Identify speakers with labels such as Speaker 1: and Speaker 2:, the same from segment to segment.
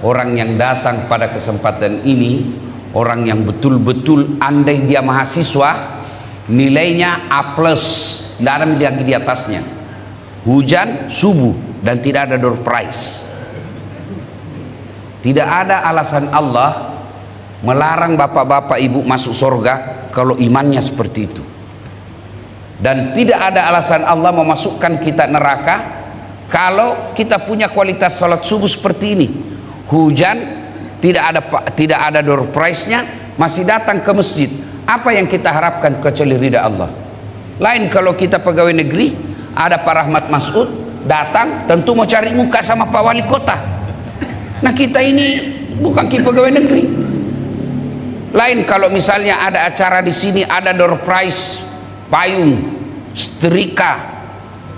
Speaker 1: orang yang datang pada kesempatan ini, orang yang betul-betul andai dia mahasiswa, nilainya A+, tidak ada lagi di atasnya. Hujan, subuh, dan tidak ada door prize. Tidak ada alasan Allah melarang bapak-bapak ibu masuk surga kalau imannya seperti itu. Dan tidak ada alasan Allah memasukkan kita neraka kalau kita punya kualitas salat subuh seperti ini. Hujan, tidak ada door prize-nya, masih datang ke masjid. Apa yang kita harapkan kecuali ridha Allah? Lain kalau kita pegawai negeri, ada Pak Rahmat Masud datang, tentu mau cari muka sama Pak Wali Kota. Nah, kita ini bukan pegawai negeri. Lain kalau misalnya ada acara di sini, ada door prize, payung, setrika,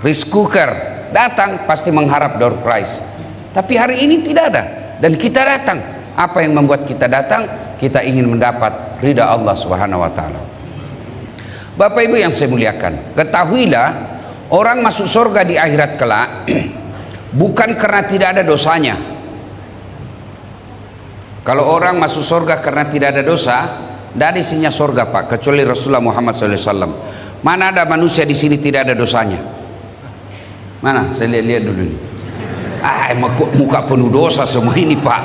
Speaker 1: rice cooker, datang pasti mengharap door prize. Tapi hari ini tidak ada, dan kita datang. Apa yang membuat kita datang? Kita ingin mendapat ridha Allah Subhanahu wa taala. Bapak Ibu yang saya muliakan, ketahuilah orang masuk surga di akhirat kelak bukan karena tidak ada dosanya. Kalau orang masuk surga karena tidak ada dosa, tidak ada isinya surga Pak, kecuali Rasulullah Muhammad SAW. Mana ada manusia di sini tidak ada dosanya? Mana? Saya lihat dulu ini. Muka penuh dosa semua ini Pak.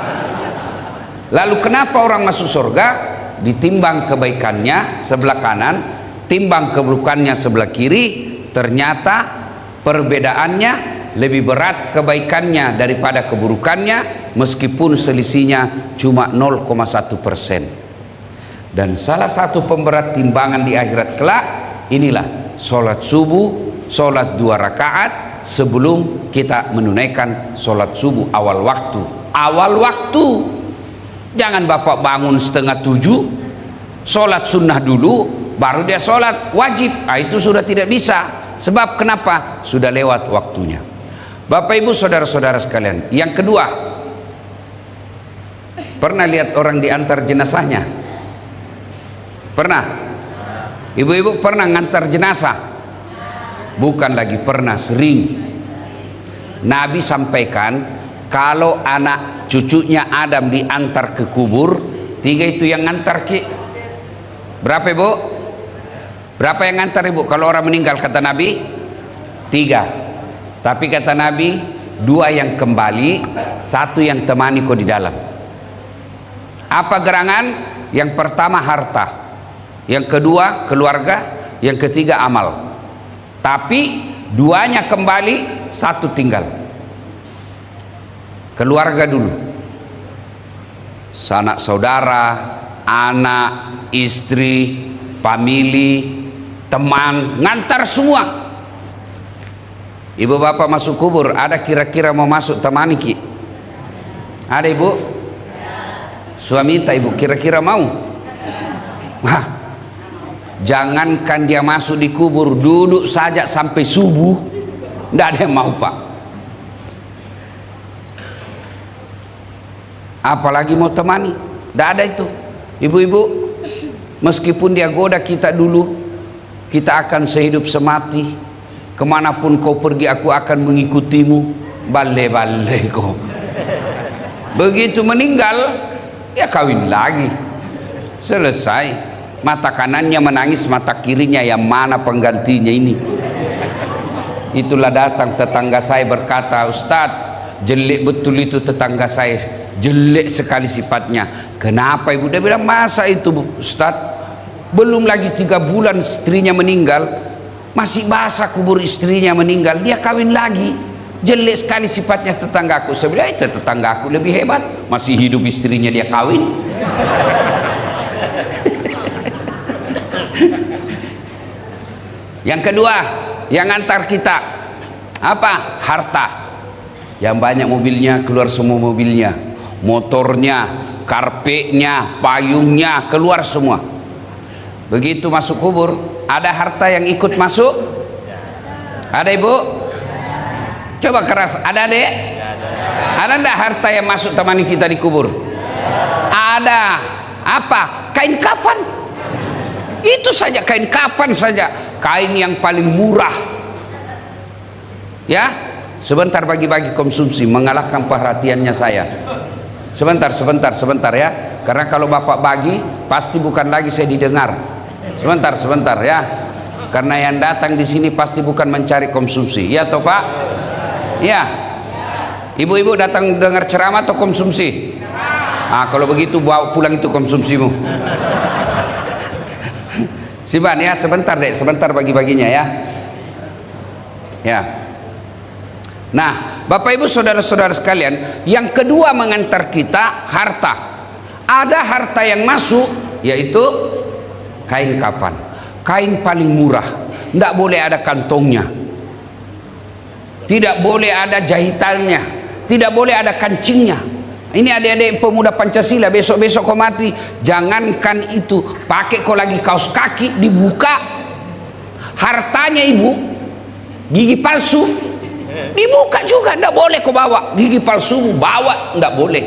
Speaker 1: Lalu kenapa orang masuk surga? Ditimbang kebaikannya sebelah kanan, timbang keburukannya sebelah kiri, ternyata perbedaannya lebih berat kebaikannya daripada keburukannya, meskipun selisihnya cuma 0,1%. Dan salah satu pemberat timbangan di akhirat kelak inilah sholat subuh, sholat 2 rakaat sebelum kita menunaikan sholat subuh awal waktu. Awal waktu, jangan bapak bangun setengah 7 sholat sunnah dulu baru dia sholat wajib. Itu sudah tidak bisa. Sebab kenapa? Sudah lewat waktunya. Bapak ibu saudara-saudara sekalian, yang kedua, pernah lihat orang diantar jenazahnya? Pernah? Ibu-ibu pernah ngantar jenazah? Bukan lagi pernah, sering. Nabi sampaikan kalau anak cucunya Adam diantar ke kubur, 3 itu yang ngantar ki. Berapa ibu? Berapa yang ngantar ibu kalau orang meninggal kata Nabi? 3. Tapi kata Nabi 2 yang kembali, 1 yang temani kau di dalam. Apa gerangan? Yang pertama harta, yang kedua keluarga, yang ketiga amal. Tapi 2-nya kembali, 1 tinggal. Keluarga dulu, sanak saudara, anak, istri, famili, teman, ngantar semua. Ibu bapak masuk kubur, ada kira-kira mau masuk temani ki? Ada ibu? Suami tak ibu kira-kira mau? Wah, jangankan dia masuk di kubur, duduk saja sampai subuh, tidak ada yang mau Pak. Apalagi mau temani, tidak ada itu. Ibu-ibu, meskipun dia goda kita dulu, kita akan sehidup semati. Kemanapun kau pergi aku akan mengikutimu. Bale-bale kau. Begitu meninggal, ya kawin lagi. Selesai. Mata kanannya menangis, mata kirinya yang mana penggantinya ini. Itulah datang tetangga saya berkata, Ustadz, jelek betul itu tetangga saya, jelek sekali sifatnya. Kenapa ibu? Dia bilang, masa itu Ustadz, belum lagi 3 bulan istrinya meninggal, masih basah kubur istrinya meninggal, dia kawin lagi. Jelek sekali sifatnya tetanggaku. Saya bilang, itu tetanggaku lebih hebat, masih hidup istrinya dia kawin. Yang kedua, yang antar kita apa? Harta. Yang banyak mobilnya, keluar semua mobilnya, motornya, karpetnya, payungnya, keluar semua. Begitu masuk kubur, ada harta yang ikut masuk? Ada ibu? Coba keras, ada dek? Ada enggak harta yang masuk temani kita di kubur? Ada. Apa? Kain kafan. Itu saja, kain kafan saja, kain yang paling murah. Ya, sebentar bagi-bagi konsumsi, mengalahkan perhatiannya saya. Sebentar ya, karena kalau bapak bagi pasti bukan lagi saya didengar. Sebentar ya, karena yang datang di sini pasti bukan mencari konsumsi, ya toh pak? Ya, ibu-ibu datang dengar ceramah atau konsumsi? Kalau begitu bawa pulang itu konsumsimu. Siban ya, sebentar dek, sebentar bagi-baginya ya. Ya. Nah, Bapak Ibu saudara-saudara sekalian, yang kedua mengantar kita harta. Ada harta yang masuk, yaitu kain kafan. Kain paling murah, tidak boleh ada kantongnya, tidak boleh ada jahitannya, tidak boleh ada kancingnya. Ini adik-adik pemuda Pancasila, besok-besok kau mati, jangankan itu, pakai kau lagi kaos kaki dibuka, hartanya ibu, gigi palsu dibuka juga, tidak boleh kau bawa. Gigi palsu bawa, tidak boleh,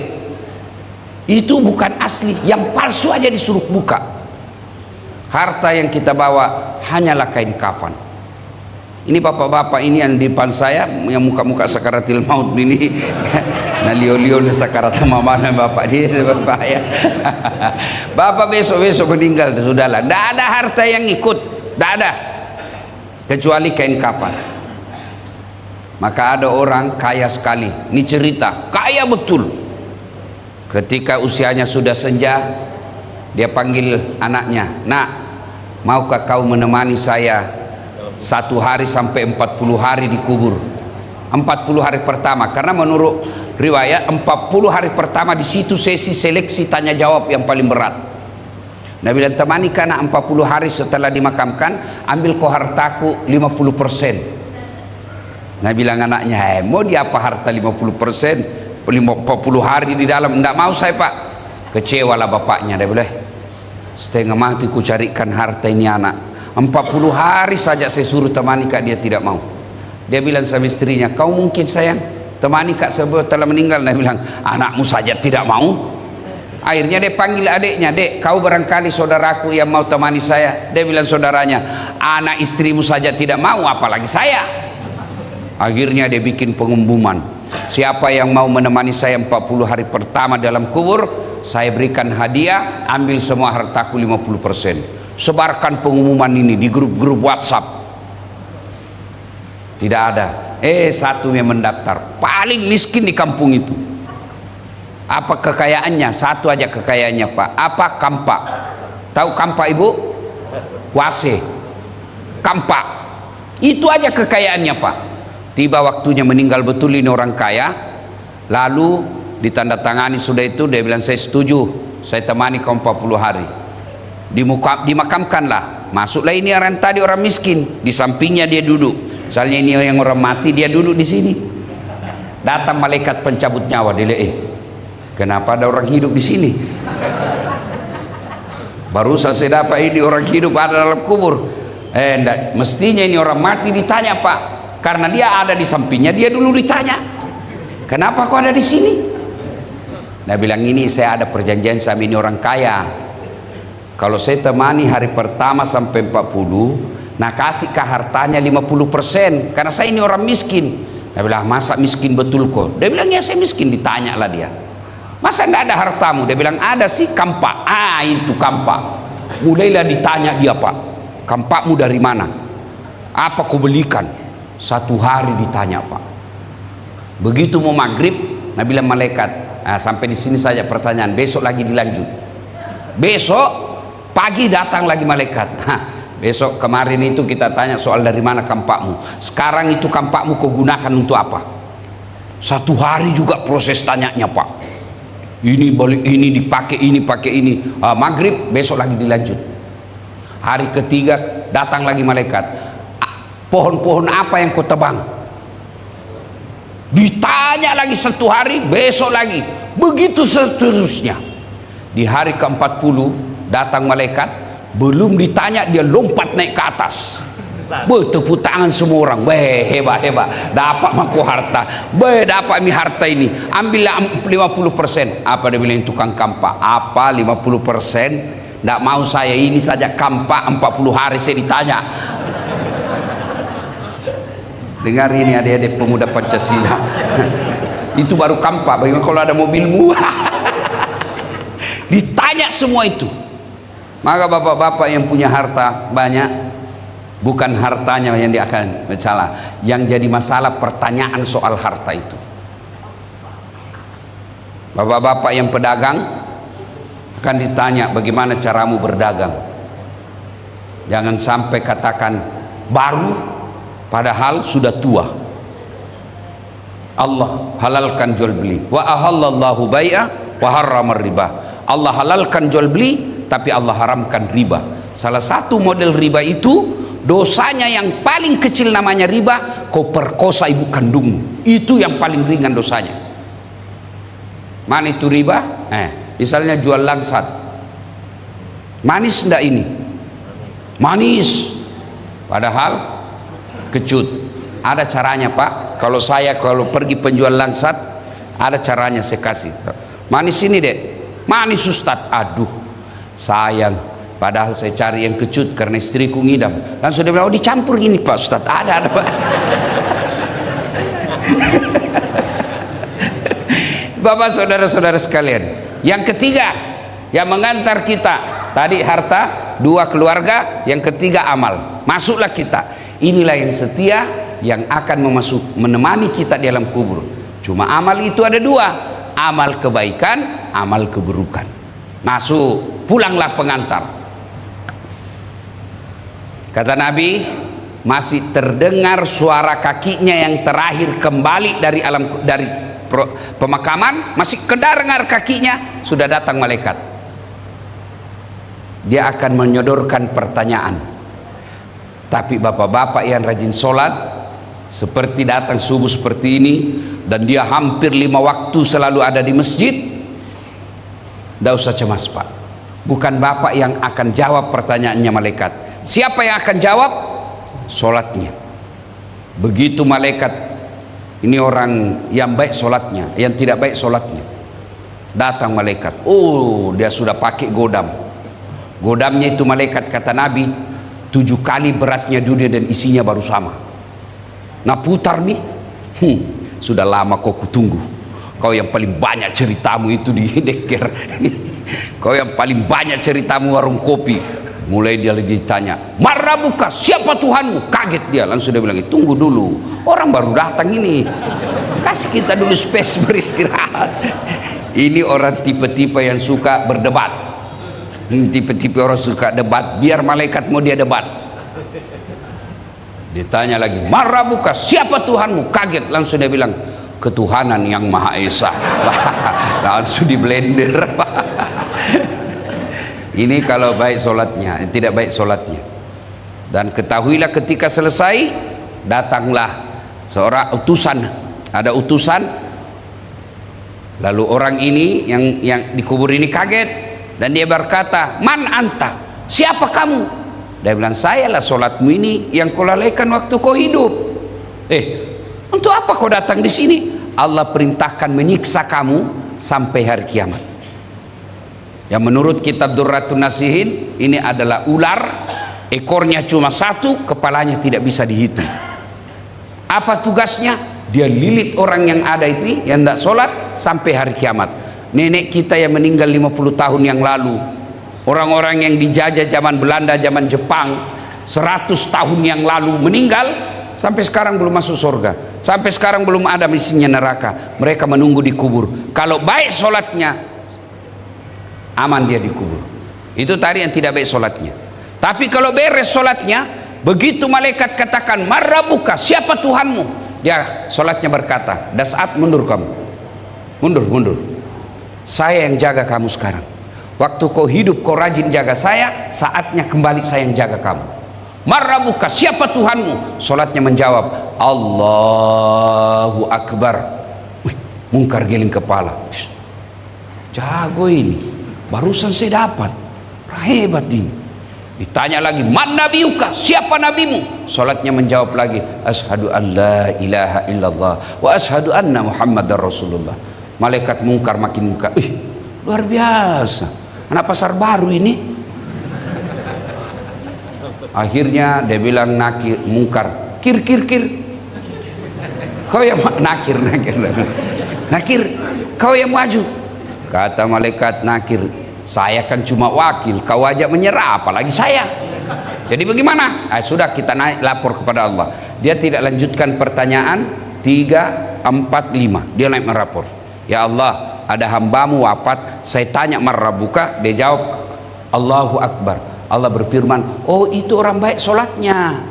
Speaker 1: itu bukan asli. Yang palsu aja disuruh buka. Harta yang kita bawa hanyalah kain kafan. Ini bapak-bapak ini yang di depan saya, yang muka-muka sakaratil maut ini, nah lio-lio sakarat mana bapak dia, bapak ya. Bapak besok-besok meninggal, sudahlah, tidak ada harta yang ikut, tidak ada, kecuali kain kafan. Maka ada orang kaya sekali, ini cerita, kaya betul. Ketika usianya sudah senja, dia panggil anaknya, nak, maukah kau menemani saya 1 hari sampai 40 hari dikubur? 40 hari pertama, karena menurut riwayat 40 hari pertama di situ sesi seleksi tanya jawab yang paling berat. Nabi bilang, temani karena 40 hari setelah dimakamkan, ambil kau hartaku 50%. Nabi bilang anaknya, mau dia apa harta 50%? 40 hari di dalam, tidak mau saya pak. Kecewalah bapaknya, dia bilang, setengah mati ku carikan harta ini anak, 40 hari saja saya suruh temani kak, dia tidak mau. Dia bilang sama istrinya, kau mungkin sayang temani kak sebelum telah meninggal? Dia bilang, anakmu saja tidak mau. Akhirnya dia panggil adiknya, dek, kau barangkali saudaraku yang mau temani saya. Dia bilang saudaranya, anak istrimu saja tidak mau, apalagi saya. Akhirnya dia bikin pengumuman, siapa yang mau menemani saya 40 hari pertama dalam kubur, saya berikan hadiah, ambil semua hartaku 50%. Sebarkan pengumuman ini di grup-grup WhatsApp. Tidak ada. Satu yang mendaftar, paling miskin di kampung itu. Apa kekayaannya? Satu aja kekayaannya pak. Apa? Kampak. Tahu kampak ibu? Wase. Kampak. Itu aja kekayaannya pak. Tiba waktunya meninggal betul ini orang kaya, lalu ditandatangani sudah itu, dia bilang saya setuju, saya temani kau 40 hari. Dimakamkanlah, masuklah ini orang tadi orang miskin, di sampingnya dia duduk. Misalnya ini yang orang mati, dia duduk di sini. Datang malaikat pencabut nyawa, dia kenapa ada orang hidup di sini? Baru saya dapat ini orang hidup ada dalam kubur. Enggak, mestinya ini orang mati ditanya pak, karena dia ada di sampingnya, dia dulu ditanya, kenapa kau ada di sini? Nah bilang, ini saya ada perjanjian sama ini orang kaya, kalau saya temani hari pertama sampai 40, nah kasih ke hartanya 50%, karena saya ini orang miskin. Dia bilang, masa miskin betul kok? Dia bilang, ya saya miskin. Ditanya lah dia, masa nggak ada hartamu? Dia bilang, ada sih, kampak. Itu kampak. Mulailah ditanya dia, pak, kampakmu dari mana? Apa kau belikan? 1 hari ditanya pak. Begitu mau maghrib, Nabi bilang malaikat, sampai di sini saja pertanyaan, besok lagi dilanjut. Besok pagi datang lagi malaikat, besok kemarin itu kita tanya soal dari mana kampakmu, sekarang itu kampakmu kau gunakan untuk apa? 1 hari juga proses tanyanya pak. Ini balik ini, dipakai ini, pakai ini. Maghrib besok lagi dilanjut. Hari ketiga datang lagi malaikat, pohon-pohon apa yang kau tebang? Ditanya lagi 1 hari, besok lagi, begitu seterusnya. Di hari ke-40 datang malaikat, belum ditanya dia lompat naik ke atas, bertepuk tangan semua orang, hebat, dapat maku harta, dapat mi harta ini, ambillah 50%. Apa dia bilang tukang kampak? Apa 50%? Tidak mau saya, ini saja kampak 40 hari saya ditanya. Dengar ini adik-adik pemuda Pancasila. Itu baru kampak, bagaimana kalau ada mobilmu? semua itu. Maka bapak-bapak yang punya harta banyak, bukan hartanya yang dia akan masalah, yang jadi masalah pertanyaan soal harta itu. Bapak-bapak yang pedagang akan ditanya bagaimana caramu berdagang. Jangan sampai katakan baru padahal sudah tua. Allah halalkan jual beli, wa ahallallahu bai'a wa harramar riba. Allah halalkan jual beli, tapi Allah haramkan riba. Salah satu model riba itu, dosanya yang paling kecil namanya riba, kau perkosa ibu kandungmu. Itu yang paling ringan dosanya. Mana itu riba? Misalnya jual langsat. Manis enggak ini? Manis. Padahal kecut. Ada caranya Pak. Kalau pergi penjual langsat, ada caranya saya kasih. Manis ini dek. Manis Ustaz. Aduh, sayang. Padahal saya cari yang kecut karena istriku ngidam. Langsung dia bilang, oh dicampur gini Pak Ustaz. Ada Pak. Bapak saudara-saudara sekalian, yang ketiga yang mengantar kita tadi harta, dua keluarga, yang ketiga amal. Masuklah kita. Inilah yang setia, yang akan menemani kita di alam kubur. Cuma amal itu ada dua, amal kebaikan, amal keburukan. Masuk, pulanglah pengantar. Kata Nabi, masih terdengar suara kakinya yang terakhir kembali dari pemakaman, masih kedengar kakinya, sudah datang malaikat. Dia akan menyodorkan pertanyaan. Tapi bapak-bapak yang rajin sholat, seperti datang subuh seperti ini, dan dia hampir 5 waktu selalu ada di masjid, tidak usah cemas Pak. Bukan bapak yang akan jawab pertanyaannya malaikat. Siapa yang akan jawab? Sholatnya. Begitu malaikat, ini orang yang baik sholatnya, yang tidak baik sholatnya, datang malaikat. Oh, dia sudah pakai godam. Godamnya itu malaikat, kata Nabi, 7 kali beratnya dunia dan isinya baru sama. Nah putar nih, sudah lama kau kutunggu. Kau yang paling banyak ceritamu itu di deker. Kau yang paling banyak ceritamu warung kopi. Mulai dia lagi tanya, Marabuka, siapa Tuhanmu? Kaget dia, langsung dia bilang, tunggu dulu, orang baru datang ini, kasih kita dulu space beristirahat. Ini orang tipe-tipe yang suka berdebat. Ini tipe-tipe orang suka debat, biar malaikat mau dia debat. Ditanya lagi, Marabuka, siapa Tuhanmu? Kaget, langsung dia bilang, ketuhanan yang Maha Esa. Langsung di blender. Ini kalau baik sholatnya, tidak baik sholatnya. Dan ketahuilah ketika selesai, datanglah seorang utusan, ada utusan. Lalu orang ini yang dikubur ini kaget, dan dia berkata, Man anta, siapa kamu? Dia bilang, sayalah sholatmu ini yang kau lalaikan waktu kau hidup. Untuk apa kau datang di sini? Allah perintahkan menyiksa kamu sampai hari kiamat. Yang menurut kitab Durratun Nasihin, ini adalah ular, ekornya cuma 1, kepalanya tidak bisa dihitung. Apa tugasnya? Dia lilit orang yang ada ini, yang tidak sholat sampai hari kiamat. Nenek kita yang meninggal 50 tahun yang lalu, orang-orang yang dijajah zaman Belanda, zaman Jepang 100 tahun yang lalu meninggal, sampai sekarang belum masuk surga, sampai sekarang belum ada misinya neraka. Mereka menunggu di kubur. Kalau baik sholatnya, aman dia dikubur. Itu tadi yang tidak baik sholatnya. Tapi kalau beres sholatnya, begitu malaikat katakan, Marabuka, siapa Tuhanmu? Dia sholatnya berkata, Das'at, mundur kamu, mundur. Saya yang jaga kamu sekarang. Waktu kau hidup kau rajin jaga saya, saatnya kembali saya yang jaga kamu. Marabuka, siapa Tuhanmu? Sholatnya menjawab, Allahu Akbar. Mungkar giling kepala. Jago ini, barusan saya dapat, hebat ini. Ditanya lagi, Man nabiyuka, siapa nabimu? Sholatnya menjawab lagi, Ashadu an la ilaha illallah wa ashadu anna Muhammadar Rasulullah. Malaikat mungkar makin muka, luar biasa, anak pasar baru ini. Akhirnya dia bilang nakir, mungkar, kir. Kau yang nakir, kau yang maju. Kata malaikat nakir, Saya kan cuma wakil, kau ajak menyerah, apalagi saya. Jadi bagaimana? Sudah, kita naik lapor kepada Allah. Dia tidak lanjutkan pertanyaan 3, 4, 5. Dia naik merapor. Ya Allah, ada hambamu wafat, saya tanya marrabuka, dia jawab Allahu Akbar. Allah berfirman, oh itu orang baik solatnya.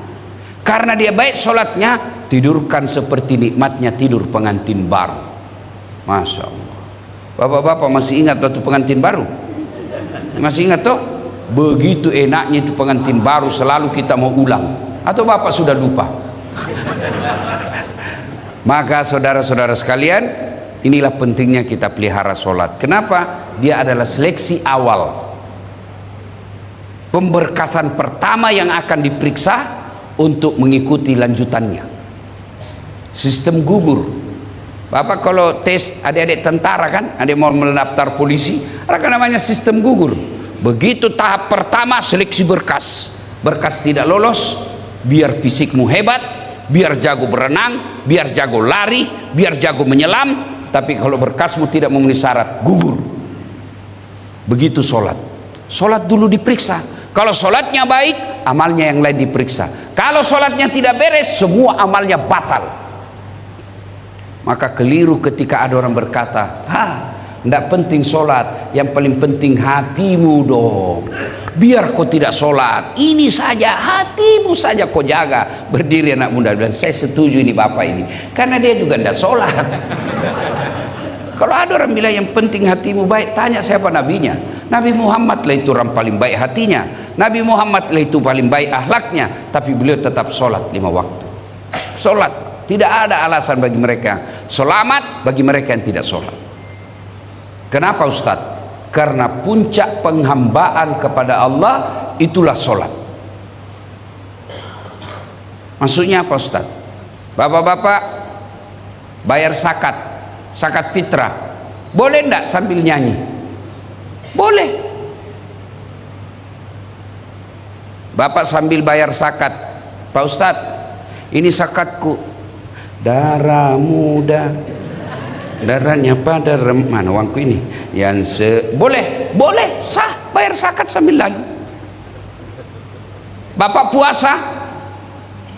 Speaker 1: Karena dia baik solatnya, tidurkan seperti nikmatnya tidur pengantin baru. Masya Allah. Bapak-bapak masih ingat waktu pengantin baru? Masih ingat toh? Begitu enaknya itu pengantin baru, selalu kita mau ulang. Atau bapak sudah lupa? Maka saudara-saudara sekalian, inilah pentingnya kita pelihara solat. Kenapa? Dia adalah seleksi awal, pemberkasan pertama yang akan diperiksa untuk mengikuti lanjutannya. Sistem gugur. Bapak kalau tes adik-adik tentara kan, ada yang mau mendaftar polisi, ada kan namanya sistem gugur. Begitu tahap pertama seleksi berkas, berkas tidak lolos, biar fisikmu hebat, biar jago berenang, biar jago lari, biar jago menyelam, tapi kalau berkasmu tidak memenuhi syarat, gugur. Begitu sholat. Sholat dulu diperiksa. Kalau sholatnya baik, amalnya yang lain diperiksa. Kalau sholatnya tidak beres, semua amalnya batal. Maka keliru ketika ada orang berkata, tidak penting sholat, yang paling penting hatimu dong. Biar kau tidak sholat, ini saja, hatimu saja kau jaga. Berdiri anak muda dan saya setuju ini bapak ini, karena dia juga tidak sholat. Kalau ada orang bilang yang penting hatimu baik, tanya siapa nabinya. Nabi Muhammad lah itu orang paling baik hatinya, Nabi Muhammad lah itu paling baik akhlaknya, tapi beliau tetap sholat 5 waktu. Sholat. Tidak ada alasan bagi mereka selamat, bagi mereka yang tidak sholat. Kenapa Ustadz? Karena puncak penghambaan kepada Allah itulah sholat. Maksudnya apa Ustadz? Bapak-bapak bayar zakat fitrah, boleh enggak sambil nyanyi? Boleh. Bapak sambil bayar zakat, Pak Ustadz, ini zakatku, darah muda, darahnya pada mana uangku ini yang boleh sah bayar zakat sambil lagi. Bapak puasa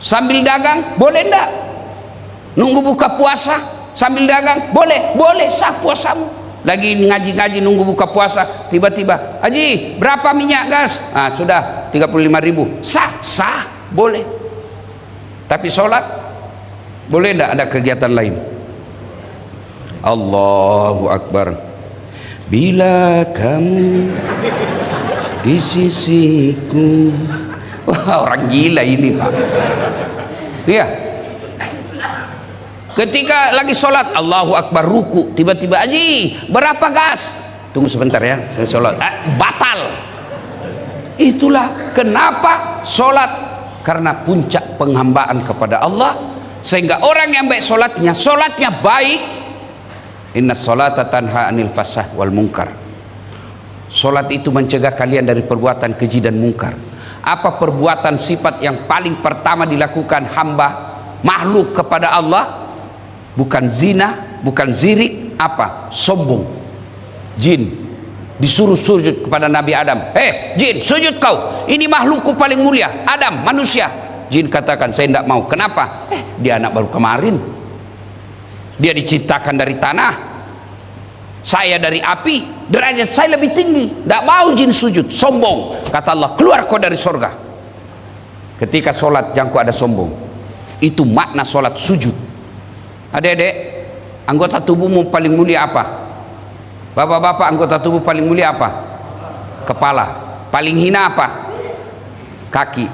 Speaker 1: sambil dagang, boleh enggak? Nunggu buka puasa sambil dagang, boleh sah puasamu. Lagi ngaji-ngaji nunggu buka puasa, tiba-tiba Haji berapa minyak gas? Sudah 35.000, sah boleh. Tapi sholat boleh tidak ada kegiatan lain? Allahu Akbar. Bila kamu di sisiku. Wah, orang gila ini Pak. Iya. Ketika lagi sholat, Allahu Akbar, ruku, tiba-tiba Haji berapa gas? Tunggu sebentar ya, saya sholat. Batal. Itulah kenapa sholat, karena puncak penghambaan kepada Allah. Sehingga orang yang baik sholatnya baik. Inna sholata tanha anil fasah wal munkar. Sholat itu mencegah kalian dari perbuatan keji dan mungkar. Apa perbuatan sifat yang paling pertama dilakukan hamba makhluk kepada Allah? Bukan zina, bukan zirik, apa? Sombong. Jin disuruh sujud kepada Nabi Adam. Jin, sujud kau, ini makhlukku paling mulia, Adam, manusia. Jin katakan, saya tidak mau. Kenapa? Dia anak baru kemarin, dia diciptakan dari tanah, saya dari api, derajat saya lebih tinggi, tidak mau jin sujud, sombong. Kata Allah, keluar kau dari surga. Ketika sholat jangan kau ada sombong. Itu makna sholat sujud. Adik-adik, anggota tubuhmu paling mulia apa? Bapak-bapak, anggota tubuh paling mulia apa? Kepala. Paling hina apa? Kaki.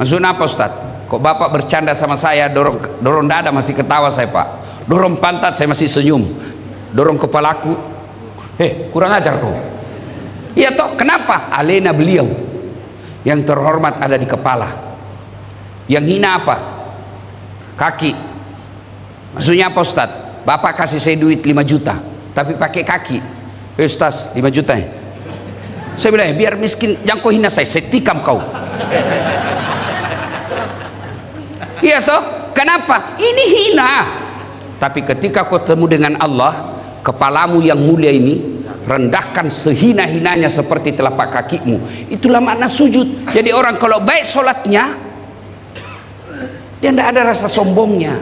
Speaker 1: Maksudnya apa Ustaz? Kok bapak bercanda sama saya, dorong dada masih ketawa saya Pak, dorong pantat saya masih senyum, dorong kepalaku, kurang ajar kau. Iya toh, kenapa? Alena beliau yang terhormat ada di kepala, yang hina apa? Kaki. Maksudnya apa Ustaz? Bapak kasih saya duit 5 juta tapi pakai kaki. Ustaz, 5 juta ya? Saya bilang, biar miskin jangan kau hina saya tikam kau. Iya toh, kenapa? Ini hina. Tapi ketika kau temu dengan Allah, kepalamu yang mulia ini rendahkan sehina-hinanya seperti telapak kakimu. Itulah makna sujud. Jadi orang kalau baik sholatnya, dia tidak ada rasa sombongnya.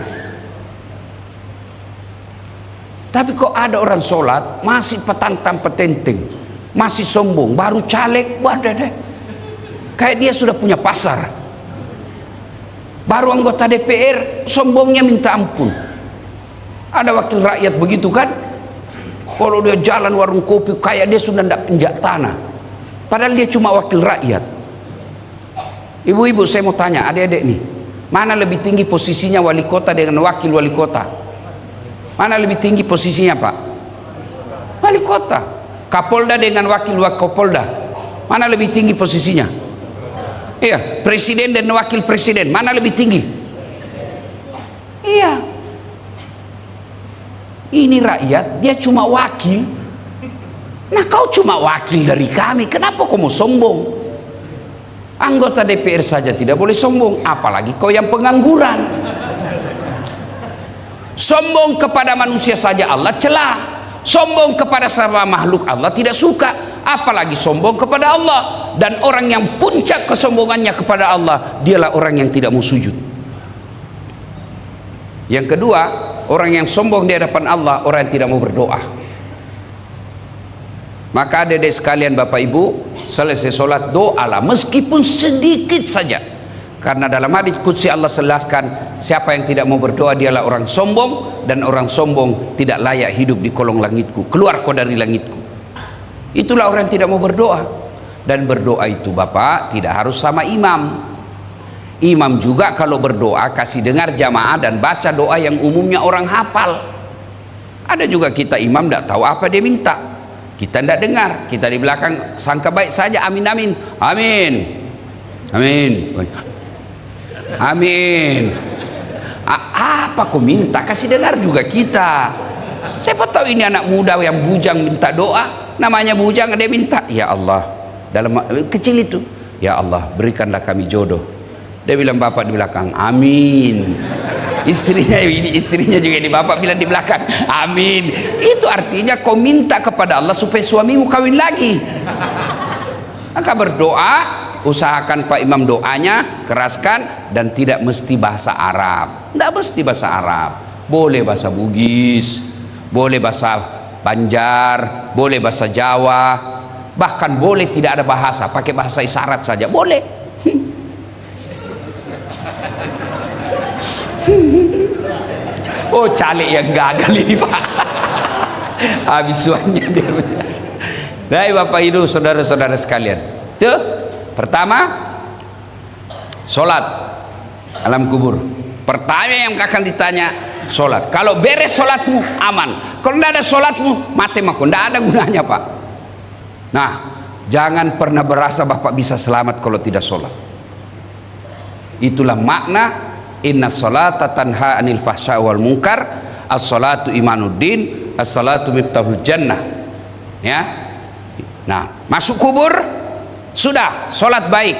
Speaker 1: Tapi kok ada orang sholat masih petantang petenteng, masih sombong, baru caleg, wadah deh, kayak dia sudah punya pasar. Baru anggota DPR, sombongnya minta ampun. Ada wakil rakyat begitu kan, kalau dia jalan warung kopi kayak dia sudah tidak injak tanah, padahal dia cuma wakil rakyat. Ibu-ibu, saya mau tanya adik-adik nih, mana lebih tinggi posisinya wali kota dengan wakil wali kota? Mana lebih tinggi posisinya Pak? Wali kota. Kapolda dengan wakil Kapolda, mana lebih tinggi posisinya? Iya. Presiden dan wakil presiden, mana lebih tinggi? Iya. Ini rakyat, dia cuma wakil. Nah, kau cuma wakil dari kami, kenapa kau mau sombong? Anggota DPR saja tidak boleh sombong, apalagi kau yang pengangguran. Sombong kepada manusia saja Allah celah, sombong kepada sama makhluk Allah tidak suka, apalagi sombong kepada Allah. Dan orang yang puncak kesombongannya kepada Allah, dialah orang yang tidak mau sujud. Yang kedua, orang yang sombong di hadapan Allah, orang yang tidak mau berdoa. Maka adik-adik sekalian, Bapak Ibu, selesai sholat doalah meskipun sedikit saja. Karena dalam hadits qudsi Allah jelaskan, siapa yang tidak mau berdoa dialah orang sombong, dan orang sombong tidak layak hidup di kolong langitku. Keluar kau dari langitku. Itulah orang yang tidak mau berdoa. Dan berdoa itu Bapak tidak harus sama imam. Imam juga kalau berdoa kasih dengar jamaah dan baca doa yang umumnya orang hafal. Ada juga kita imam tidak tahu apa dia minta, kita tidak dengar, kita di belakang sangka baik saja, amin amin amin amin amin. Apa kau minta, kasih dengar juga kita. Siapa tahu ini anak muda yang bujang minta doa, namanya bujang, dia minta, ya Allah, dalam kecil itu, ya Allah berikanlah kami jodoh. Dia bilang bapak di belakang, amin. Istrinya juga di bapak bilang di belakang, amin. Itu artinya kau minta kepada Allah supaya suamimu kawin lagi. Maka berdoa, usahakan Pak Imam doanya keraskan, dan tidak mesti bahasa Arab. Tidak mesti bahasa Arab, boleh bahasa Bugis, boleh bahasa Banjar, boleh bahasa Jawa, bahkan boleh tidak ada bahasa, pakai bahasa isyarat saja boleh. Oh, caleg yang gagal ini Pak. Habis suanya dia. Baik Bapak Ibu, saudara-saudara sekalian. Itu pertama, sholat alam kubur. Pertama yang akan ditanya, sholat. Kalau beres sholatmu aman. Kalau tidak ada sholatmu mati maku, tidak ada gunanya Pak. Nah, jangan pernah berasa Bapak bisa selamat kalau tidak sholat. Itulah makna inna sholata tanha anil fahsya wal munkar, as-sholatu imanuddin, as-sholatu miftahul jannah. Ya. Nah, masuk kubur sudah sholat baik,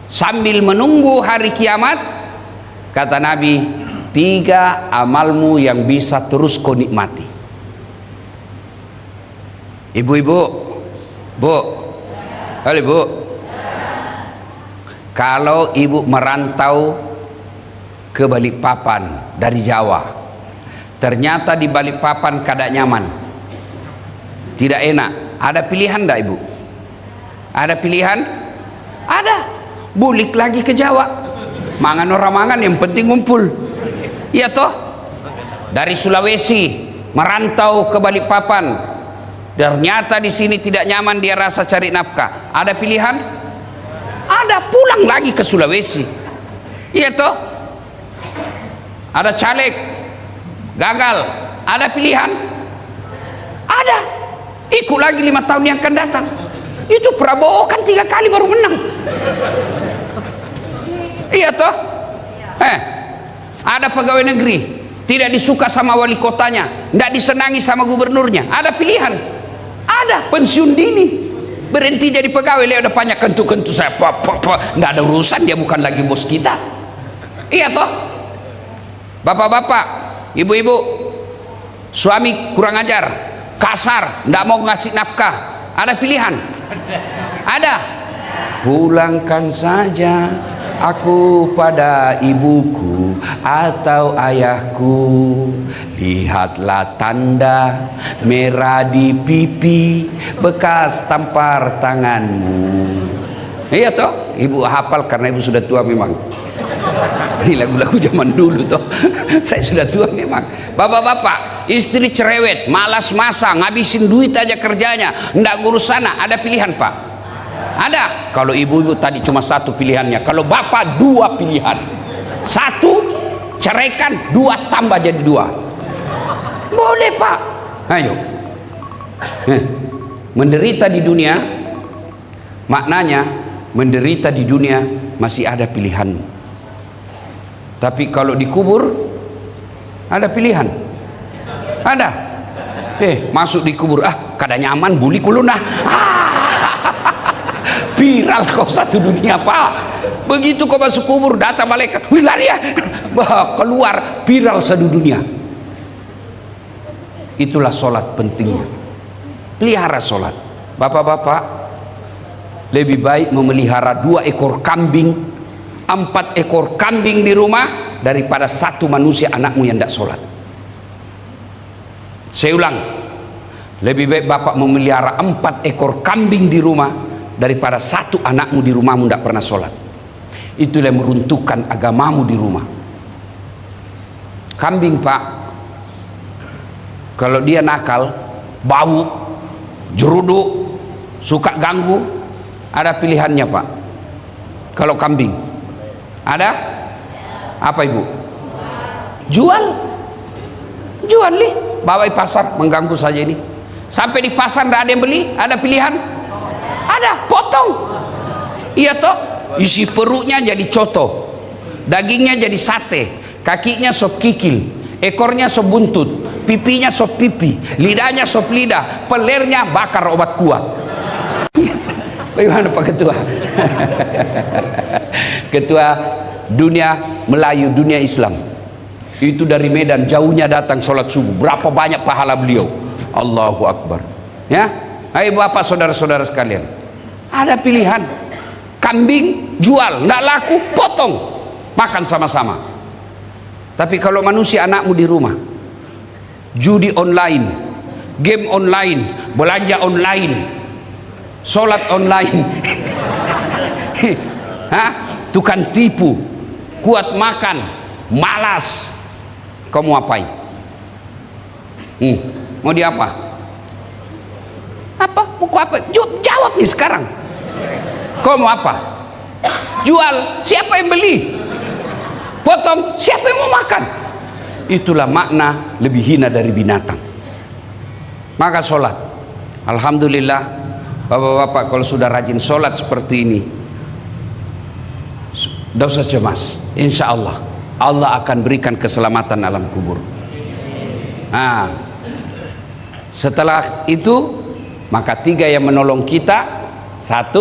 Speaker 1: sambil menunggu hari kiamat, kata Nabi, 3 amalmu yang bisa terus kau nikmati. Ibu-ibu, bu, halo ibu, kalau ibu merantau ke Balikpapan dari Jawa, ternyata di Balikpapan kada nyaman, tidak enak, ada pilihan enggak ibu? Ada pilihan? Ada. Bulik lagi ke Jawa, mangan orang mangan, yang penting ngumpul. Iya toh? Dari Sulawesi merantau ke Balikpapan, ternyata di sini tidak nyaman, dia rasa cari nafkah. Ada pilihan? Ada, pulang lagi ke Sulawesi. Iya toh? Ada caleg gagal, ada pilihan? Ada, ikut lagi 5 tahun yang akan datang. Itu Prabowo kan 3 kali baru menang. Iya toh? Ada pegawai negeri tidak disuka sama wali kotanya, tidak disenangi sama gubernurnya, ada pilihan? Ada, pensiun dini, berhenti jadi pegawai. Lihat udah banyak kentu-kentu saya, tidak ada urusan, dia bukan lagi bos kita. Iya toh? Bapak-bapak, ibu-ibu, suami kurang ajar, kasar, tidak mau ngasih nafkah, ada pilihan? Ada. Pulangkan saja aku pada ibuku atau ayahku, lihatlah tanda merah di pipi, bekas tampar tanganmu. Iya toh, ibu hafal karena ibu sudah tua memang. Ini lagu-lagu zaman dulu toh. Saya sudah tua memang. Bapak-bapak, istri cerewet, malas masak, ngabisin duit aja kerjanya, ndak ngurus sana, ada pilihan Pak? Ada. Kalau ibu-ibu tadi cuma satu pilihannya, kalau bapak dua pilihan. Satu, ceraikan, dua tambah jadi dua. Boleh Pak. Ayo. Menderita di dunia, maknanya menderita di dunia masih ada pilihan. Tapi kalau dikubur ada pilihan. Ada. Masuk dikubur, kada nyaman buli kulunah. Viral kau satu dunia Pak. Begitu kau masuk kubur, datang malaikat, wih lari ya, keluar viral satu dunia. Itulah solat pentingnya. Pelihara solat. Bapak-bapak, lebih baik memelihara 2 ekor kambing, 4 ekor kambing di rumah daripada satu manusia anakmu yang tidak solat. Saya ulang, lebih baik bapak memelihara 4 ekor kambing di rumah daripada satu anakmu di rumahmu tidak pernah sholat. Itulah yang meruntuhkan agamamu di rumah. Kambing Pak, kalau dia nakal, bau, jeruduk, suka ganggu, ada pilihannya Pak. Kalau kambing ada apa ibu? Jual. Jual nih, bawa di pasar, mengganggu saja ini. Sampai di pasar tidak ada yang beli, ada pilihan? Ada, potong. Iya toh, isi perutnya jadi coto, dagingnya jadi sate, kakinya sop kikil, ekornya sop buntut, pipinya sop pipi, lidahnya sop lidah, pelernya bakar obat kuat. Bagaimana Pak Ketua? Ketua dunia Melayu, dunia Islam, itu dari Medan jauhnya datang sholat subuh. Berapa banyak pahala beliau? Allahu Akbar. Ya, ayo bapak saudara-saudara sekalian, ada pilihan. Kambing jual, nggak laku, potong, makan sama-sama. Tapi kalau manusia anakmu di rumah, judi online, game online, belanja online, sholat online, tukang tipu, kuat makan, malas, kau mau apain? Mau di apa? Apa? Mau apa? Jawab nih sekarang. Kau mau apa? Jual, siapa yang beli? Potong, siapa yang mau makan? Itulah makna lebih hina dari binatang. Maka sholat, alhamdulillah bapak-bapak kalau sudah rajin sholat seperti ini, tidak usah cemas, insya Allah Allah akan berikan keselamatan alam kubur. Nah, setelah itu maka 3 yang menolong kita. 1,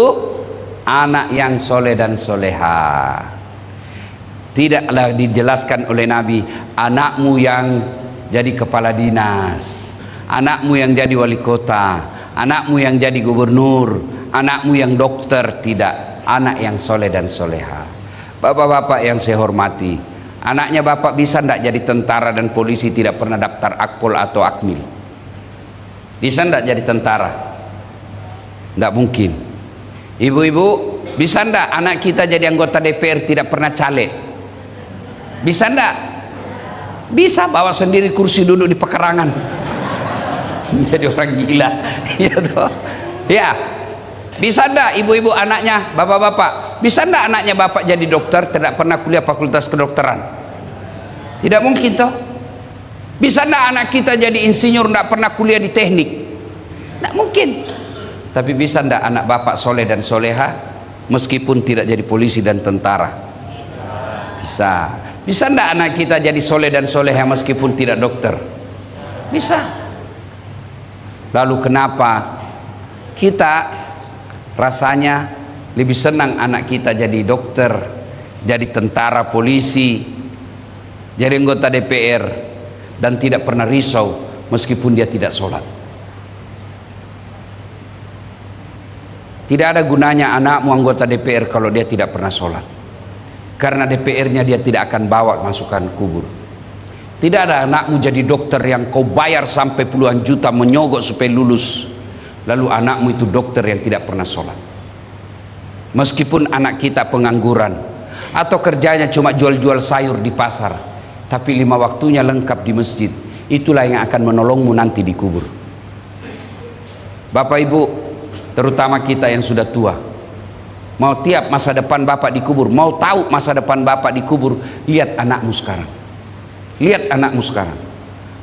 Speaker 1: anak yang soleh dan soleha. Tidaklah dijelaskan oleh Nabi anakmu yang jadi kepala dinas, anakmu yang jadi wali kota, anakmu yang jadi gubernur, anakmu yang dokter. Tidak, anak yang soleh dan soleha. Bapak-bapak yang saya hormati, anaknya bapak bisa tidak jadi tentara dan polisi, tidak pernah daftar akpol atau akmil? Bisa tidak jadi tentara? Tidak mungkin. Ibu-ibu, bisa ndak anak kita jadi anggota DPR tidak pernah caleg? Bisa ndak? Bisa, bawa sendiri kursi duduk di pekarangan. Jadi orang gila. Ya toh? Ya. Bisa ndak ibu-ibu anaknya, bapak-bapak? Bisa ndak anaknya bapak jadi dokter tidak pernah kuliah fakultas kedokteran? Tidak mungkin toh? Bisa ndak anak kita jadi insinyur tidak pernah kuliah di teknik? Tidak mungkin. Tapi bisa ndak anak bapak soleh dan soleha meskipun tidak jadi polisi dan tentara? Bisa. Bisa ndak anak kita jadi soleh dan soleha meskipun tidak dokter? Bisa. Lalu kenapa kita rasanya lebih senang anak kita jadi dokter, jadi tentara, polisi, jadi anggota DPR, dan tidak pernah risau meskipun dia tidak sholat? Tidak ada gunanya anakmu anggota DPR kalau dia tidak pernah sholat, karena DPR-nya dia tidak akan bawa masukkan kubur. Tidak ada anakmu jadi dokter yang kau bayar sampai puluhan juta menyogok supaya lulus, lalu anakmu itu dokter yang tidak pernah sholat. Meskipun anak kita pengangguran atau kerjanya cuma jual-jual sayur di pasar, tapi 5 waktunya lengkap di masjid, itulah yang akan menolongmu nanti di kubur. Bapak Ibu, terutama kita yang sudah tua, mau tiap masa depan Bapak di kubur, mau tahu masa depan Bapak di kubur, lihat anakmu sekarang. Lihat anakmu sekarang.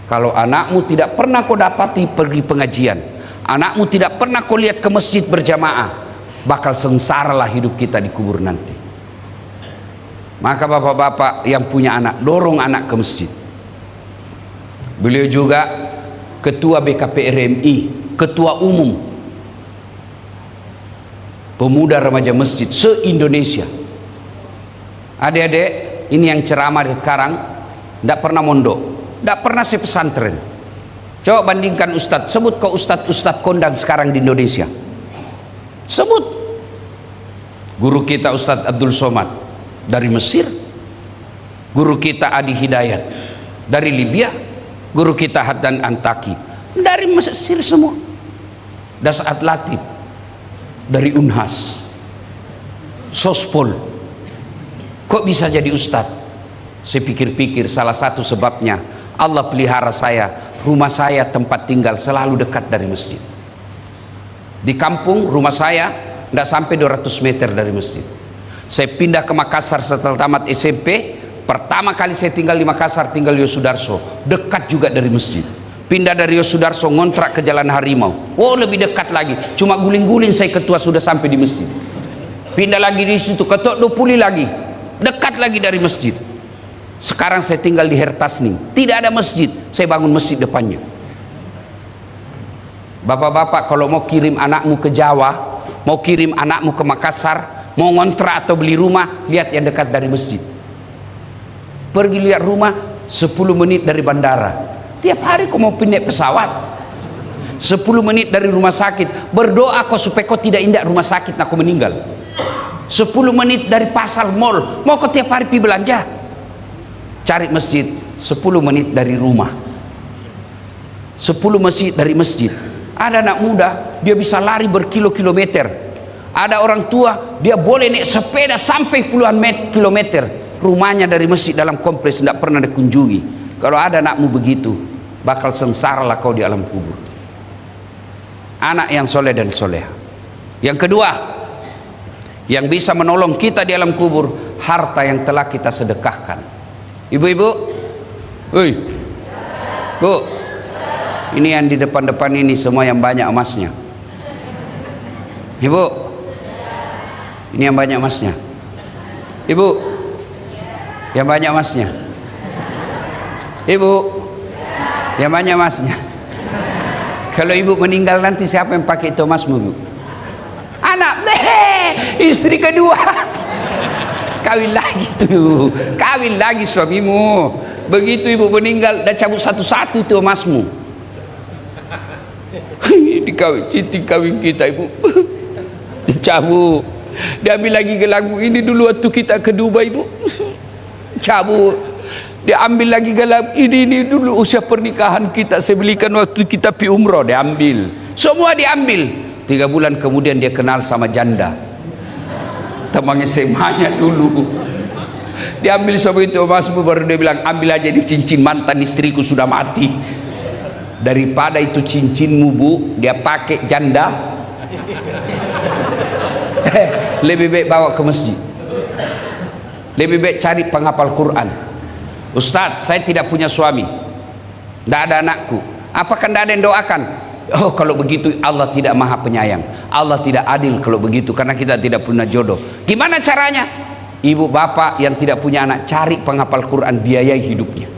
Speaker 1: Kalau anakmu tidak pernah kau dapati pergi pengajian, anakmu tidak pernah kau lihat ke masjid berjamaah, bakal sengsaralah hidup kita di kubur nanti. Maka bapak-bapak yang punya anak, dorong anak ke masjid. Beliau juga ketua BKPRMI, ketua umum pemuda remaja masjid se-Indonesia. Adik-adik, ini yang ceramah sekarang tidak pernah mondok, tidak pernah pesantren. Coba bandingkan ustadz, sebut kau ustadz kondang sekarang di Indonesia. Sebut. Guru kita Ustadz Abdul Somad dari Mesir, guru kita Adi Hidayat dari Libya, guru kita Haddan Antaki dari Mesir semua. Dasat Latif dari Unhas, Sospol. Kok bisa jadi ustadz? Saya pikir-pikir salah satu sebabnya Allah pelihara saya, rumah saya tempat tinggal selalu dekat dari masjid. Di kampung rumah saya tidak sampai 200 meter dari masjid. Saya pindah ke Makassar setelah tamat SMP, pertama kali saya tinggal di Makassar, tinggal di Yosudarso, dekat juga dari masjid. Pindah dari Yosudarso ngontrak ke Jalan Harimau, oh lebih dekat lagi, cuma guling-guling saya ketua sudah sampai di masjid. Pindah lagi di situ, ketok Dopuli lagi, dekat lagi dari masjid. Sekarang saya tinggal di Hertasning, tidak ada masjid, saya bangun masjid depannya. Bapak-bapak kalau mau kirim anakmu ke Jawa, mau kirim anakmu ke Makassar, mau ngontrak atau beli rumah, lihat yang dekat dari masjid. Pergi lihat rumah 10 menit dari bandara. Tiap hari kau mau pindah pesawat, 10 menit dari rumah sakit. Berdoa kau supaya kau tidak indah rumah sakit, nak kau meninggal. 10 menit dari pasar mall, mau kau tiap hari pergi belanja. Cari masjid 10 menit dari rumah, 10 masjid dari masjid. Ada anak muda dia bisa lari berkilo-kilometer, ada orang tua dia boleh naik sepeda sampai puluhan kilometer. Rumahnya dari masjid dalam kompleks tidak pernah dikunjungi. Kalau ada anakmu begitu, bakal sengsara lah kau di alam kubur. Anak yang soleh dan soleha. Yang kedua, yang bisa menolong kita di alam kubur, harta yang telah kita sedekahkan. Ibu-ibu, woi, bu, ini yang di depan-depan ini semua yang banyak emasnya. Ibu, ini yang banyak emasnya. Ibu, yang banyak emasnya. Ibu, yang banyak emasnya. Kalau ibu meninggal nanti siapa yang pakai itu emasmu, bu? Anak, istri kedua. Kawin lagi tuh, kawin lagi suamimu. Begitu ibu meninggal, dah cabut satu-satu itu emasmu. Dikawin, cincin kawin kita ibu, dicabut. Diambil lagi gelagu ini dulu waktu kita ke Dubai ibu, cabut. Diambil lagi gelagu ini dulu usia pernikahan kita, saya belikan waktu kita pi umroh, diambil. Semua diambil. 3 bulan kemudian dia kenal sama janda. Temannya semanya dulu diambil semua itu emasmu, baru dia bilang ambil aja di cincin mantan istriku sudah mati. Daripada itu cincinmu bu dia pakai janda, lebih baik bawa ke masjid, lebih baik cari penghafal Quran. Ustadz saya tidak punya suami, tidak ada anakku, apakah tidak ada yang doakan? Oh kalau begitu Allah tidak maha penyayang, Allah tidak adil kalau begitu, karena kita tidak punya jodoh. Gimana caranya? Ibu bapak yang tidak punya anak, cari penghafal Quran, biayai hidupnya.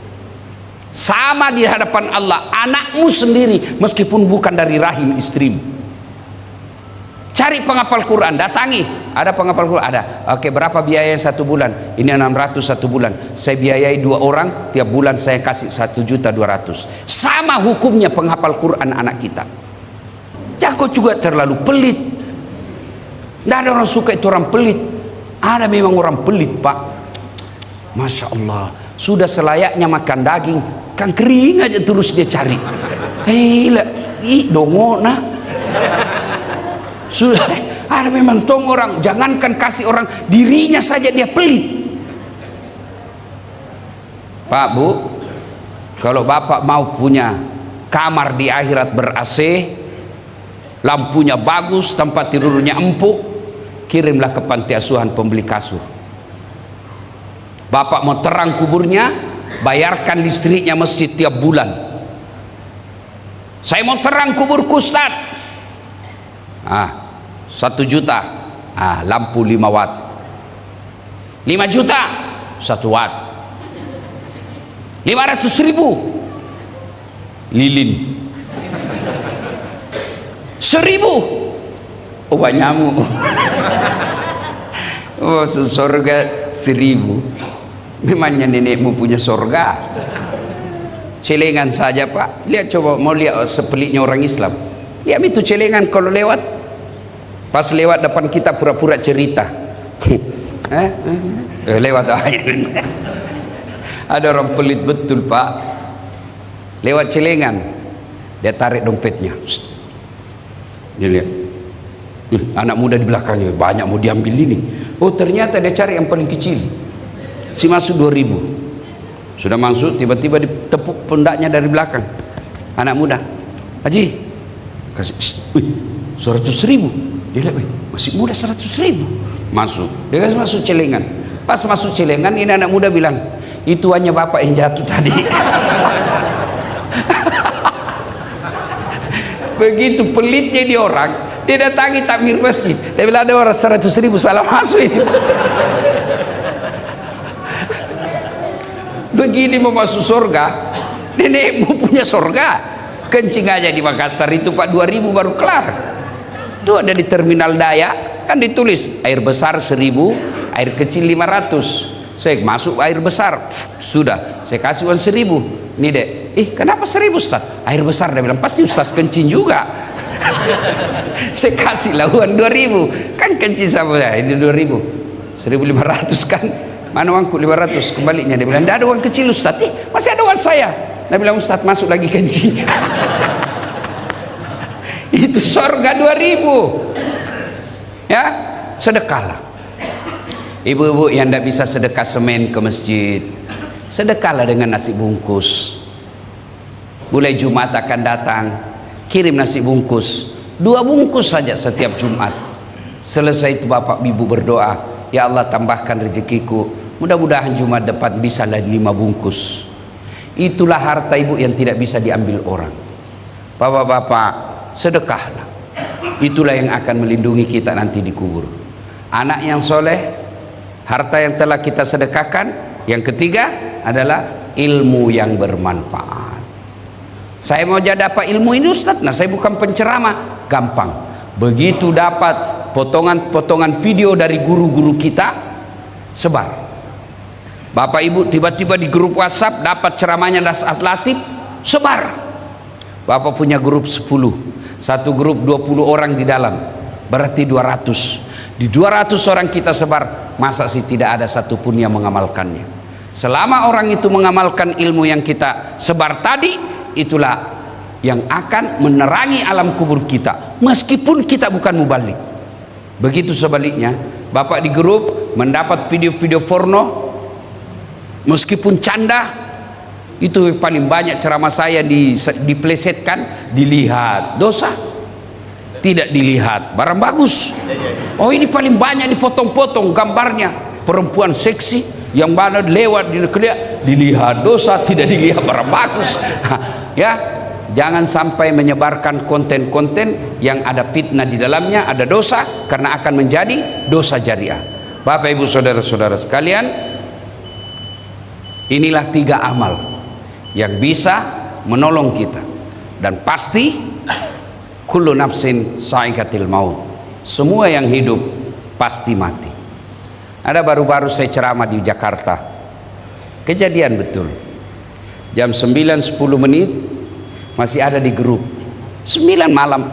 Speaker 1: Sama di hadapan Allah, anakmu sendiri meskipun bukan dari rahim istrimu. Cari penghafal Quran, datangi. Ada penghafal Quran? Ada. Oke, berapa biaya 1 bulan? Ini 600 1 bulan. Saya biayai 2 orang, tiap bulan saya kasih 1.200.000. Sama hukumnya penghafal Quran anak kita. Jangan kau juga terlalu pelit. Tidak ada orang suka itu orang pelit. Ada memang orang pelit, Pak. Masya Allah, sudah selayaknya makan daging, kan kering aja terus dia cari. Dongona. Sudah ada memang tong orang, jangankan kasih orang, dirinya saja dia pelit. Pak, Bu, kalau Bapak mau punya kamar di akhirat ber-AC, lampunya bagus, tempat tidurnya empuk, kirimlah ke panti asuhan pembeli kasur. Bapak mau terang kuburnya, bayarkan listriknya masjid tiap bulan. Saya mau terang kuburku, Ustaz. 1 juta. Lampu 5 watt. 5 juta 1 watt. 500.000 lilin. 1.000 obat nyamuk. Oh, surga 1.000. Memangnya nenekmu punya surga? Celengan saja, Pak. Lihat, coba mau lihat sepelitnya orang Islam. Lihat itu celengan kalau lewat. Pas lewat depan kita pura-pura cerita. Lewat ayat. Ada orang pelit betul, Pak. Lewat celengan, dia tarik dompetnya. Dia lihat, anak muda di belakangnya banyak mau diambil ini. Oh, ternyata dia cari yang paling kecil. Si masuk 2.000. Sudah masuk, tiba-tiba ditepuk pundaknya dari belakang. Anak muda, Haji, kasih 100.000. Dia lihat, masih muda 100.000. Masuk, dia kasih masuk celengan. Pas masuk celengan, ini anak muda bilang, itu hanya bapak yang jatuh tadi. Begitu pelitnya di orang, dia datangi takmir masjid, dia bilang ada orang 100.000 salah masuk ini. Begini mau masuk surga, nenekmu punya surga. Kencing aja di Makassar itu, Pak, 2.000 baru kelar. Itu ada di terminal Daya, kan ditulis air besar 1.000, air kecil 500. Saya masuk air besar, sudah saya kasih uang 1.000. Ini dek, kenapa 1.000 Ustaz? Air besar. Dia bilang, pasti Ustaz kencing juga. Saya kasih lah uang 2.000, kan kencing sama saya. Ini 2.000, 1.500 kan, mana uangku 500. Kembalinya dia bilang, tidak ada uang kecil Ustaz. Masih ada uang saya. Dia bilang, Ustaz masuk lagi kencing. Itu surga 2.000. Ya, sedekahlah. Ibu-ibu yang tidak bisa sedekah semen ke masjid, sedekahlah dengan nasi bungkus. Mulai Jumat akan datang, kirim nasi bungkus, 2 bungkus saja setiap Jumat. Selesai itu Bapak Ibu berdoa, ya Allah tambahkan rezekiku, mudah-mudahan Jumat depan bisa 5 bungkus. Itulah harta ibu yang tidak bisa diambil orang. Bapak-bapak, sedekahlah. Itulah yang akan melindungi kita nanti di kubur. Anak yang soleh, harta yang telah kita sedekahkan. Yang ketiga adalah ilmu yang bermanfaat. Saya mau jadi dapat ilmu ini Ustaz, saya bukan penceramah. Gampang. Begitu dapat potongan-potongan video dari guru-guru kita, sebar. Bapak Ibu tiba-tiba di grup WhatsApp dapat ceramahnya Nasihat Latif, sebar. Bapak punya grup 10, satu grup 20 orang di dalam, berarti 200. Di 200 orang kita sebar, masa sih tidak ada satupun yang mengamalkannya? Selama orang itu mengamalkan ilmu yang kita sebar tadi, itulah yang akan menerangi alam kubur kita, meskipun kita bukan mubalik. Begitu sebaliknya, Bapak di grup mendapat video-video porno, meskipun canda, itu paling banyak ceramah saya diplesetkan, dilihat, dosa. Tidak dilihat, barang bagus. Oh, ini paling banyak dipotong-potong gambarnya, perempuan seksi yang mana lewat dilihat, dosa. Tidak dilihat, barang bagus. Ya, jangan sampai menyebarkan konten-konten yang ada fitnah di dalamnya, ada dosa, karena akan menjadi dosa jariah. Bapak Ibu saudara-saudara sekalian, inilah 3 amal yang bisa menolong kita, dan pasti kullu nafsin sa'iqatil maut, semua yang hidup pasti mati. Ada baru-baru saya ceramah di Jakarta, kejadian betul. Jam 9.10 menit masih ada di grup, 9 malam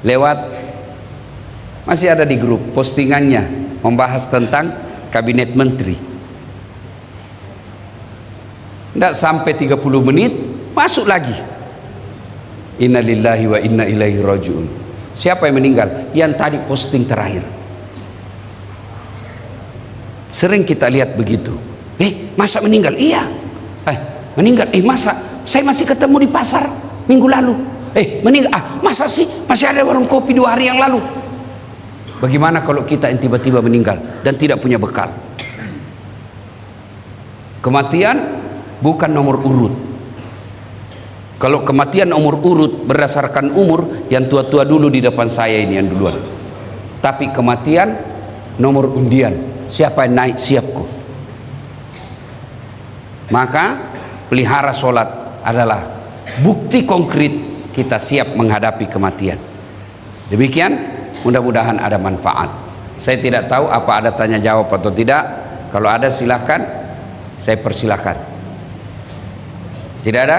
Speaker 1: lewat Masih ada di grup postingannya membahas tentang kabinet menteri. Tidak sampai 30 menit masuk lagi. Innalillahi wa inna ilaihi rajiun. Siapa yang meninggal? Yang tadi posting terakhir. Sering kita lihat begitu. Masa meninggal? Iya. Meninggal? Masa? Saya masih ketemu di pasar minggu lalu. Meninggal? Masa sih? Masih ada warung kopi 2 hari yang lalu. Bagaimana kalau kita yang tiba-tiba meninggal dan tidak punya bekal? Kematian bukan nomor urut. Kalau kematian nomor urut berdasarkan umur, yang tua-tua dulu di depan saya ini yang duluan. Tapi kematian nomor undian, siapa yang naik siapku. Maka pelihara sholat adalah bukti konkret kita siap menghadapi kematian. Demikian, mudah-mudahan ada manfaat. Saya tidak tahu apa ada tanya jawab atau tidak. Kalau ada silahkan, saya persilahkan. Tidak ada?